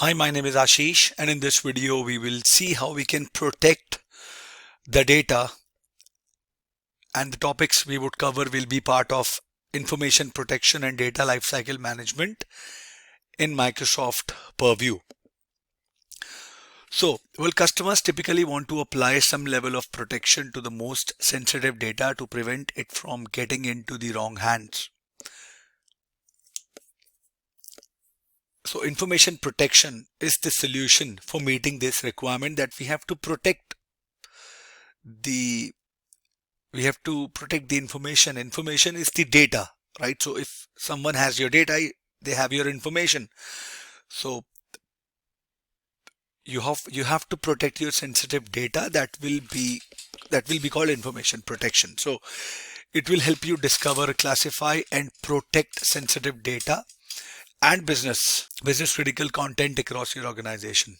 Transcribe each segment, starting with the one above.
Hi, my name is Ashish, and in this video we will see how we can protect the data, and the topics we would cover will be part of information protection and data lifecycle management in Microsoft Purview. So, customers typically want to apply some level of protection to the most sensitive data to prevent it from getting into the wrong hands. So information protection is the solution for meeting this requirement that we have to protect the information. Information is the data, right? So if someone has your data, they have your information. So you have to protect your sensitive data. That will be called information protection. So it will help you discover, classify, and protect sensitive data and business critical content across your organization.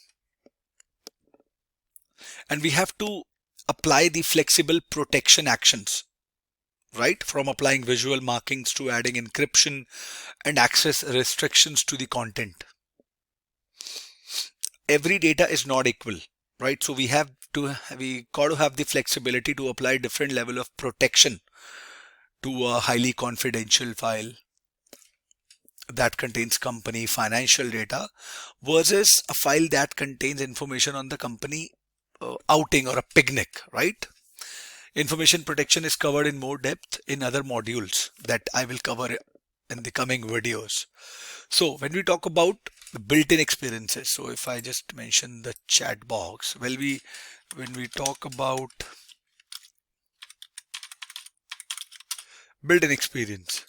And we have to apply the flexible protection actions, right? From applying visual markings to adding encryption and access restrictions to the content. Every data is not equal, right? So we got to have the flexibility to apply different level of protection to a highly confidential file that contains company financial data versus a file that contains information on the company outing or a picnic, right? Information protection is covered in more depth in other modules that I will cover in the coming videos. So when we talk about built-in experiences, so if I just mention the chat box, when we talk about built-in experience,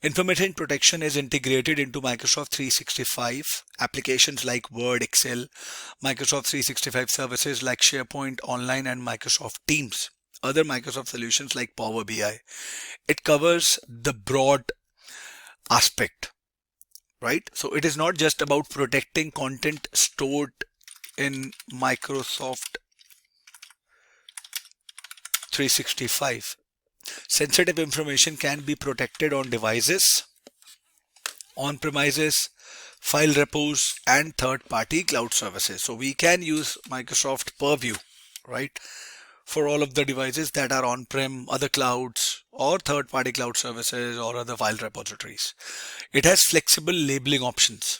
information protection is integrated into Microsoft 365 applications like Word, Excel, Microsoft 365 services like SharePoint Online and Microsoft Teams, other Microsoft solutions like Power BI. It covers the broad aspect, right? So it is not just about protecting content stored in Microsoft 365. Sensitive information can be protected on devices, on-premises, file repos, and third-party cloud services. So we can use Microsoft Purview, right, for all of the devices that are on-prem, other clouds, or third-party cloud services, or other file repositories. It has flexible labeling options.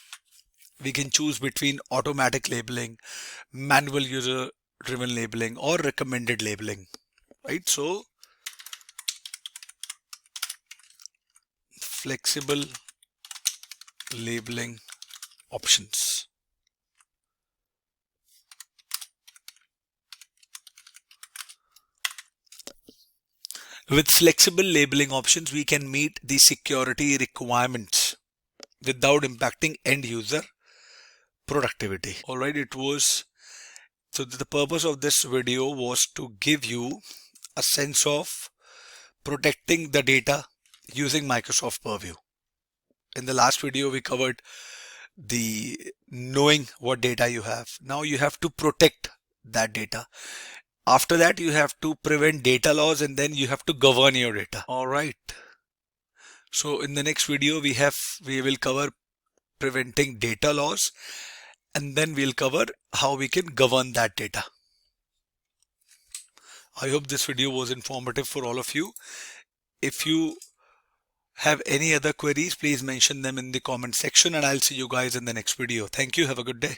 We can choose between automatic labeling, manual user-driven labeling, or recommended labeling, right? So flexible labeling options. With flexible labeling options, we can meet the security requirements without impacting end user productivity. All right, so the purpose of this video was to give you a sense of protecting the data using Microsoft Purview. In the last video, we covered the knowing what data you have. Now you have to protect that data. After that, you have to prevent data loss, and then you have to govern your data. All right. So in the next video, we will cover preventing data loss, and then we'll cover how we can govern that data. I hope this video was informative for all of you. If you have any other queries, please mention them in the comment section, and I'll see you guys in the next video. Thank you. Have a good day.